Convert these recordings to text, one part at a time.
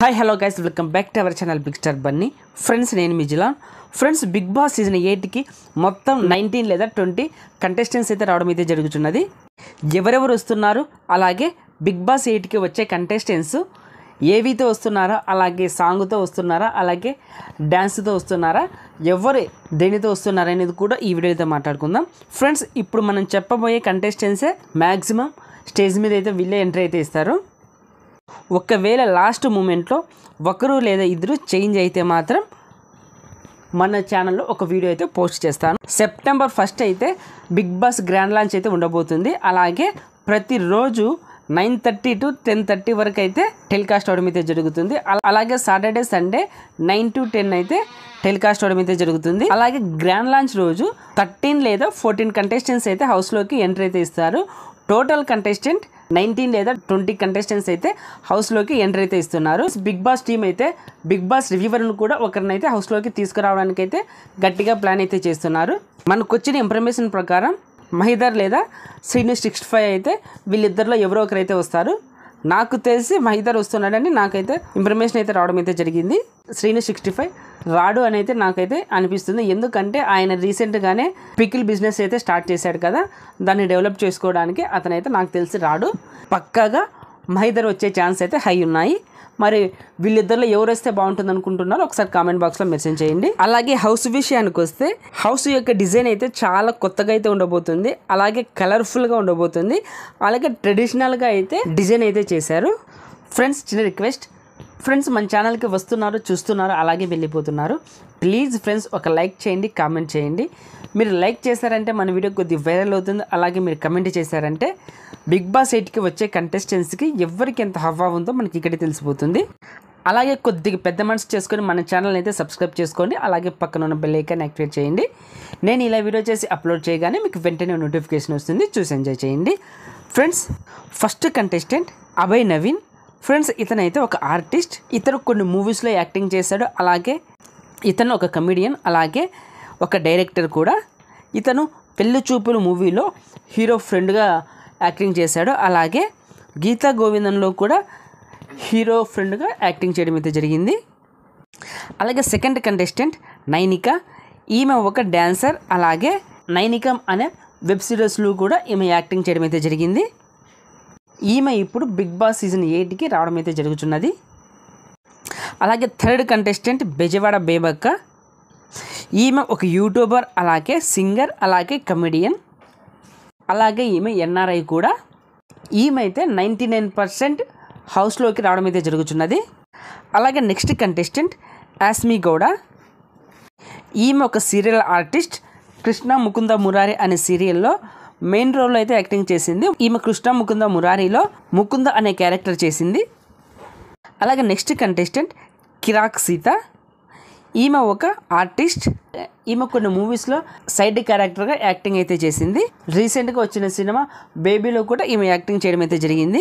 Hi hello guys, welcome back to our channel big star Bunny. Friends, నేను మీ Jilan. Friends, big boss season 8కి మొత్తం 19 లేదా 20 కంటెస్టెంట్స్ అయితే రావడం అయితే జరుగుతున్నది. ఎవరెవరు వస్తున్నారు, అలాగే బిగ్ బాస్ 8కి వచ్చే కంటెస్టెంట్స్ ఏవితో వస్తున్నారా, అలాగే సాంగ్తో వస్తున్నారా, అలాగే డ్యాన్స్తో వస్తున్నారా, ఎవరు దేనితో వస్తున్నారా అనేది కూడా ఈ వీడియోతో మాట్లాడుకుందాం. ఫ్రెండ్స్, ఇప్పుడు మనం చెప్పబోయే కంటెస్టెంట్సే మ్యాక్సిమం స్టేజ్ మీద అయితే వీళ్ళే ఎంట్రీ అయితే ఇస్తారు. ఒకవేళ లాస్ట్ మూమెంట్లో ఒకరు లేదా ఇద్దరు చేంజ్ అయితే మాత్రం మన ఛానల్లో ఒక వీడియో అయితే పోస్ట్ చేస్తాను. సెప్టెంబర్ 1 అయితే బిగ్ బాస్ గ్రాండ్ లాంచ్ అయితే ఉండబోతుంది. అలాగే ప్రతిరోజు 9:30 to 10:30 వరకు అయితే టెలికాస్ట్ అవడం అయితే జరుగుతుంది. అలాగే సాటర్డే సండే 9 to 10 అయితే టెలికాస్ట్ అవడం అయితే జరుగుతుంది. అలాగే గ్రాండ్ లాంచ్ రోజు 13 లేదా 14 కంటెస్టెంట్స్ అయితే హౌస్లోకి ఎంట్రీ అయితే ఇస్తారు. టోటల్ కంటెస్టెంట్ 19 లేదా 20 కంటెస్టెంట్స్ అయితే హౌస్లోకి ఎంట్రీ అయితే ఇస్తున్నారు. బిగ్ బాస్ టీం అయితే బిగ్ బాస్ రివ్యూవర్ను కూడా ఒకరినైతే హౌస్లోకి తీసుకురావడానికి అయితే గట్టిగా ప్లాన్ అయితే చేస్తున్నారు. మనకు వచ్చిన ఇన్ఫర్మేషన్ ప్రకారం మహిదర్ లేదా శ్రీను 65 అయితే వీళ్ళిద్దరిలో ఎవరో ఒకరైతే వస్తారు. నాకు తెలిసి మహిదర్ వస్తున్నాడని నాకైతే ఇన్ఫర్మేషన్ అయితే రావడం అయితే జరిగింది. శ్రీను 65 రాడు అని అయితే నాకైతే అనిపిస్తుంది. ఎందుకంటే ఆయన రీసెంట్గానే పికిల్ బిజినెస్ అయితే స్టార్ట్ చేశాడు కదా, దాన్ని డెవలప్ చేసుకోవడానికి అతనైతే నాకు తెలిసి రాడు. పక్కాగా మహిదర్ వచ్చే ఛాన్స్ అయితే హై ఉన్నాయి. మరి వీళ్ళిద్దరిలో ఎవరు వస్తే బాగుంటుంది అనుకుంటున్నారో ఒకసారి కామెంట్ బాక్స్లో మెన్షన్ చేయండి. అలాగే హౌస్ విషయానికి వస్తే హౌస్ యొక్క డిజైన్ అయితే చాలా కొత్తగా అయితే ఉండబోతుంది. అలాగే కలర్ఫుల్గా ఉండబోతుంది. అలాగే ట్రెడిషనల్గా అయితే డిజైన్ అయితే చేశారు. ఫ్రెండ్స్, చిన్న రిక్వెస్ట్, ఫ్రెండ్స్ మన ఛానల్కి వస్తున్నారు, చూస్తున్నారు, అలాగే వెళ్ళిపోతున్నారు. ప్లీజ్ ఫ్రెండ్స్, ఒక లైక్ చేయండి, కామెంట్ చేయండి. మీరు లైక్ చేశారంటే మన వీడియో కొద్దిగా వైరల్ అవుతుంది. అలాగే మీరు కమెంట్ చేశారంటే బిగ్ బాస్ 8కి వచ్చే కంటెస్టెంట్స్కి ఎవరికి ఎంత హవా ఉందో మనకి ఇక్కడ తెలిసిపోతుంది. అలాగే కొద్దిగా పెద్ద మనసు చేసుకొని మన ఛానల్ అయితే సబ్స్క్రైబ్ చేసుకోండి. అలాగే పక్కన ఉన్న బెల్ ఐకాన్ యాక్టివేట్ చేయండి. నేను ఇలా వీడియో చేసి అప్లోడ్ చేయగానే మీకు వెంటనే నోటిఫికేషన్ వస్తుంది, చూసి ఎంజాయ్ చేయండి. Friends, first contestant Abhay Naveen. Friends, ఇతనైతే ఒక ఆర్టిస్ట్. ఇతను కొన్ని మూవీస్లో యాక్టింగ్ చేశాడు. అలాగే ఇతను ఒక కమెడియన్, అలాగే ఒక డైరెక్టర్ కూడా. ఇతను పెళ్లి చూపులు మూవీలో హీరో ఫ్రెండ్గా యాక్టింగ్ చేశాడు. అలాగే గీతా గోవిందంలో కూడా హీరో ఫ్రెండ్గా యాక్టింగ్ చేయడం అయితే జరిగింది. అలాగే సెకండ్ కంటెస్టెంట్ నైనిక. ఈమె ఒక డ్యాన్సర్. అలాగే నైనికం అనే వెబ్ సిరీస్లో కూడా ఈమె యాక్టింగ్ చేయడం అయితే జరిగింది. ఈమె ఇప్పుడు బిగ్ బాస్ సీజన్ 8కి రావడం అయితే జరుగుతున్నది. అలాగే థర్డ్ కంటెస్టెంట్ బెజవాడ బేబక్క. ఈమె ఒక యూట్యూబర్, అలాగే సింగర్, అలాగే కమెడియన్. అలాగే ఈమె ఎన్ఆర్ఐ కూడా. ఈమె అయితే 99% హౌస్లోకి రావడం అయితే జరుగుతున్నది. అలాగే నెక్స్ట్ కంటెస్టెంట్ యాస్మి గౌడ. ఈమె ఒక సీరియల్ ఆర్టిస్ట్. కృష్ణ ముకుంద మురారి అనే సీరియల్లో మెయిన్ రోల్లో అయితే యాక్టింగ్ చేసింది. ఈమె కృష్ణ ముకుంద మురారిలో ముకుంద అనే క్యారెక్టర్ చేసింది. అలాగే నెక్స్ట్ కంటెస్టెంట్ కిరాక్ సీత. ఈమె ఒక ఆర్టిస్ట్. ఈమె కొన్ని మూవీస్లో సైడ్ క్యారెక్టర్గా యాక్టింగ్ అయితే చేసింది. రీసెంట్గా వచ్చిన సినిమా బేబీలో కూడా ఈమె యాక్టింగ్ చేయడం అయితే జరిగింది.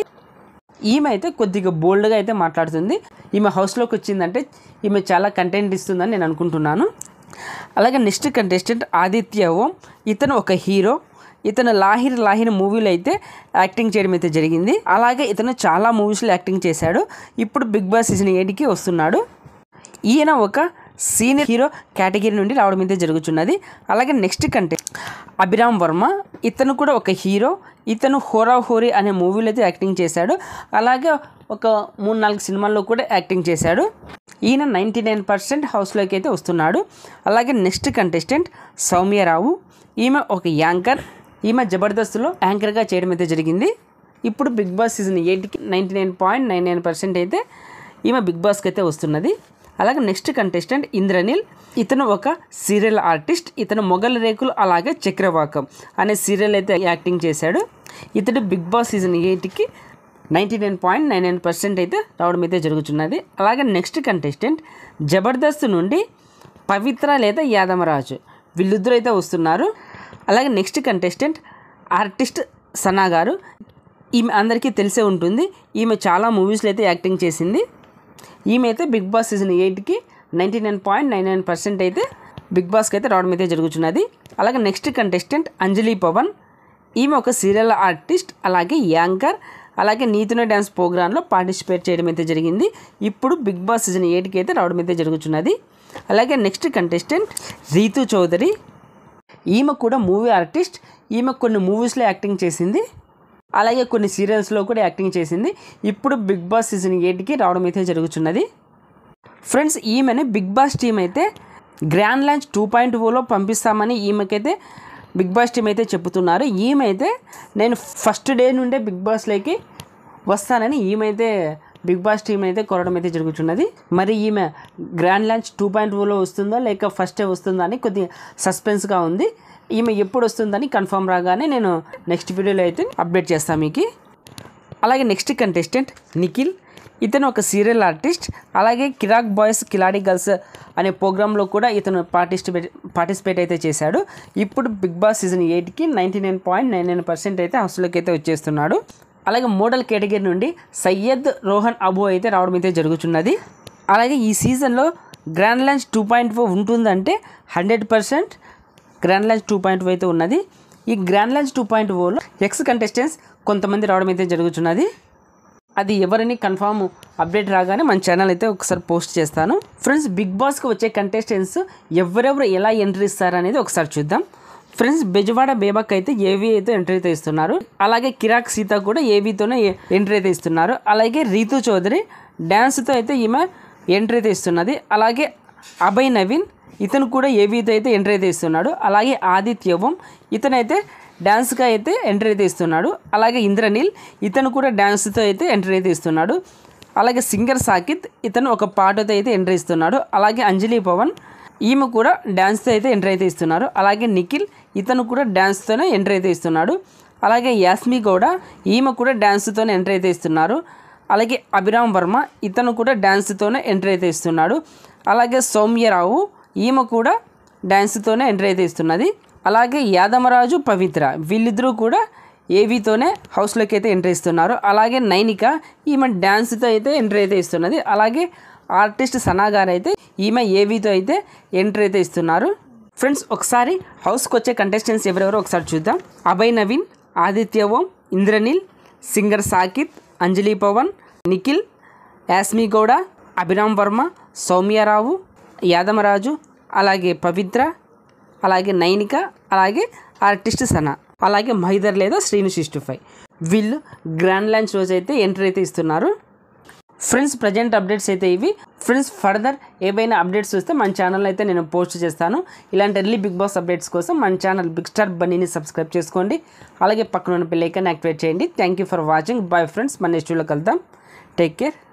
ఈమె అయితే కొద్దిగా బోల్డ్గా అయితే మాట్లాడుతుంది. ఈమె హౌస్లోకి వచ్చిందంటే ఈమె చాలా కంటెంట్ ఇస్తుందని నేను అనుకుంటున్నాను. అలాగే నెక్స్ట్ కంటెస్టెంట్ ఆదిత్య ఓం. ఇతను ఒక హీరో. ఇతను లాహిర్ మూవీలో అయితే యాక్టింగ్ చేయడం అయితే జరిగింది. అలాగే ఇతను చాలా మూవీస్లో యాక్టింగ్ చేశాడు. ఇప్పుడు బిగ్ బాస్ సీజన్ 8కి వస్తున్నాడు. ఈయన ఒక సీనియర్ హీరో కేటగిరీ నుండి రావడం అయితే జరుగుతున్నది. అలాగే నెక్స్ట్ కంటెస్టెంట్ అభిరామ్ వర్మ. ఇతను కూడా ఒక హీరో. ఇతను హోరా హోరీ అనే మూవీలో అయితే యాక్టింగ్ చేశాడు. అలాగే ఒక 3-4 సినిమాల్లో కూడా యాక్టింగ్ చేశాడు. ఈయన 99% హౌస్లోకి అయితే వస్తున్నాడు. అలాగే నెక్స్ట్ కంటెస్టెంట్ సౌమ్యరావు. ఈమె ఒక యాంకర్. ఈమె జబర్దస్త్లో యాంకర్గా చేయడం అయితే జరిగింది. ఇప్పుడు బిగ్ బాస్ సీజన్ 8కి 99.99% అయితే ఈమె బిగ్ బాస్కి అయితే వస్తున్నది. అలాగే నెక్స్ట్ కంటెస్టెంట్ ఇంద్రనీల్. ఇతను ఒక సీరియల్ ఆర్టిస్ట్. ఇతను మొగల్ రేకులు, అలాగే చక్రవాకం అనే సీరియల్ అయితే యాక్టింగ్ చేశాడు. ఇతడు బిగ్ బాస్ సీజన్ 8కి 99.99% అయితే రావడం అయితే జరుగుతున్నది. అలాగే నెక్స్ట్ కంటెస్టెంట్ జబర్దస్త్ నుండి పవిత్ర లేదా యాదమరాజు. వీళ్ళిద్దరూ అయితే వస్తున్నారు. అలాగే నెక్స్ట్ కంటెస్టెంట్ ఆర్టిస్ట్ సనా గారు. ఈమె అందరికీ తెలిసే ఉంటుంది. ఈమె చాలా మూవీస్లో అయితే యాక్టింగ్ చేసింది. ఈమె అయితే బిగ్ బాస్ సీజన్ 8కి 99.99% అయితే బిగ్ బాస్కి అయితే రావడం అయితే జరుగుతున్నది. అలాగే నెక్స్ట్ కంటెస్టెంట్ అంజలి పవన్. ఈమె ఒక సీరియల్ ఆర్టిస్ట్, అలాగే యాంకర్, అలాగే నీతినే డ్యాన్స్ ప్రోగ్రాంలో పార్టిసిపేట్ చేయడం అయితే జరిగింది. ఇప్పుడు బిగ్ బాస్ సీజన్ 8కి అయితే రావడం అయితే జరుగుతున్నది. అలాగే నెక్స్ట్ కంటెస్టెంట్ రీతు చౌదరి. ఈమె కూడా మూవీ ఆర్టిస్ట్. ఈమె కొన్ని మూవీస్లో యాక్టింగ్ చేసింది, అలాగే కొన్ని సీరియల్స్లో కూడా యాక్టింగ్ చేసింది. ఇప్పుడు బిగ్ బాస్ సీజన్ 8కి రావడం అయితే జరుగుతున్నది. ఫ్రెండ్స్, ఈమెని బిగ్ బాస్ టీం అయితే గ్రాండ్ లాంచ్ 2.0లో పంపిస్తామని ఈమెకైతే బిగ్ బాస్ టీం అయితే చెప్తున్నారు. ఈమె అయితే నేను ఫస్ట్ డే నుండే బిగ్ బాస్లోకి వస్తానని ఈమె బిగ్ బాస్ టీం అయితే కోరడం అయితే జరుగుతున్నది. మరి ఈమె గ్రాండ్ లాంచ్ 2.0లో వస్తుందో లేక ఫస్టే వస్తుందో అని కొద్దిగా సస్పెన్స్గా ఉంది. ఈమె ఎప్పుడు వస్తుందని కన్ఫర్మ్ రాగానే నేను నెక్స్ట్ వీడియోలో అయితే అప్డేట్ చేస్తాను మీకు. అలాగే నెక్స్ట్ కంటెస్టెంట్ నిఖిల్. ఇతను ఒక సీరియల్ ఆర్టిస్ట్. అలాగే కిరాక్ బాయ్స్ కిలాడి గర్ల్స్ అనే ప్రోగ్రాంలో కూడా ఇతను పార్టిసిపేట్ అయితే చేశాడు. ఇప్పుడు బిగ్ బాస్ సీజన్ 8కి 99.99% అయితే హౌస్లోకి అయితే వచ్చేస్తున్నాడు. అలాగే మోడల్ కేటగిరీ నుండి సయ్యద్ రోహన్ అబు అయితే రావడం అయితే జరుగుతున్నది. అలాగే ఈ సీజన్లో గ్రాండ్ లాంచ్ 2.0 ఉంటుందంటే 100% గ్రాండ్ లాంచ్ 2.0 అయితే ఉన్నది. ఈ గ్రాండ్ లాంచ్ 2.0లో ఎక్స్ కంటెస్టెంట్స్ కొంతమంది రావడం అయితే జరుగుతున్నది. అది ఎవరిని కన్ఫామ్ అప్డేట్ రాగానే మన ఛానల్ అయితే ఒకసారి పోస్ట్ చేస్తాను. ఫ్రెండ్స్, బిగ్ బాస్కి వచ్చే కంటెస్టెంట్స్ ఎవరెవరు ఎలా ఎంట్రీ ఇస్తారనేది ఒకసారి చూద్దాం. ఫ్రెండ్స్, బెజవాడ బేబక్ అయితే ఏవీ అయితే ఎంట్రీ అయితే ఇస్తున్నారు. అలాగే కిరాక్ సీత కూడా ఏవీతోనే ఎంట్రీ అయితే ఇస్తున్నారు. అలాగే రీతు చౌదరి డ్యాన్స్తో అయితే ఈమె ఎంట్రీ అయితే ఇస్తున్నది. అలాగే అభయ్ నవీన్ ఇతను కూడా ఏవీతో అయితే ఎంట్రీ అయితే ఇస్తున్నాడు. అలాగే ఆదిత్యవం ఇతనైతే డ్యాన్స్గా అయితే ఎంట్రీ అయితే ఇస్తున్నాడు. అలాగే ఇంద్రనీల్ ఇతను కూడా డ్యాన్స్తో అయితే ఎంట్రీ అయితే ఇస్తున్నాడు. అలాగే సింగర్ సాకిత్ ఇతను ఒక పాటతో అయితే ఎంట్రీ ఇస్తున్నాడు. అలాగే అంజలి పవన్ ఈమె కూడా డ్యాన్స్తో అయితే ఎంట్రీ అయితే ఇస్తున్నారు. అలాగే నిఖిల్ ఇతను కూడా డ్యాన్స్తోనే ఎంట్రీ అయితే ఇస్తున్నాడు. అలాగే యాస్మి గౌడ ఈమె కూడా డ్యాన్స్తోనే ఎంట్రీ అయితే ఇస్తున్నారు. అలాగే అభిరామ్ వర్మ ఇతను కూడా డ్యాన్స్తోనే ఎంట్రీ అయితే ఇస్తున్నాడు. అలాగే సౌమ్యరావు ఈమె కూడా డ్యాన్స్తోనే ఎంట్రీ అయితే ఇస్తున్నది. అలాగే యాదమరాజు పవిత్ర వీళ్ళిద్దరూ కూడా ఏవీతోనే హౌస్లోకి అయితే ఎంట్రీ ఇస్తున్నారు. అలాగే నైనిక ఈమె డ్యాన్స్తో అయితే ఎంట్రీ అయితే ఇస్తున్నది. అలాగే ఆర్టిస్ట్ సనా గారు అయితే ఈమె ఏవీతో అయితే ఎంట్రీ అయితే ఇస్తున్నారు. ఫ్రెండ్స్, ఒకసారి హౌస్కి వచ్చే కంటెస్టెంట్స్ ఎవరెవరో ఒకసారి చూద్దాం. అభయ్ నవీన్, ఆదిత్య ఓం, ఇంద్రనీల్, సింగర్ సాకిత్, అంజలి పవన్, నిఖిల్, యాస్మి గౌడ, అభిరామ్ వర్మ, సౌమ్యరావు, యాదమరాజు, అలాగే పవిత్ర, అలాగే నైనిక, అలాగే ఆర్టిస్ట్ సనా, అలాగే మహిదర్ లేదా శ్రీను 65 వీళ్ళు గ్రాండ్ లాంచ్ రోజు అయితే ఎంట్రీ అయితే ఇస్తున్నారు. ఫ్రెండ్స్, ప్రజెంట్ అప్డేట్స్ అయితే ఇవి. ఫ్రెండ్స్, ఫర్దర్ ఏవైనా అప్డేట్స్ వస్తే మన ఛానల్ అయితే నేను పోస్ట్ చేస్తాను. ఇలాంటి ఎర్లీ బిగ్ బాస్ అప్డేట్స్ కోసం మన ఛానల్ బిగ్ స్టార్ బన్నీని సబ్స్క్రైబ్ చేసుకోండి. అలాగే పక్కన ఉన్న బెల్ ఐకాన్ యాక్టివేట్ చేయండి. Thank you for watching. Bye friends, మన నెక్స్ట్ వీడియోలో కలుద్దాం. Take care.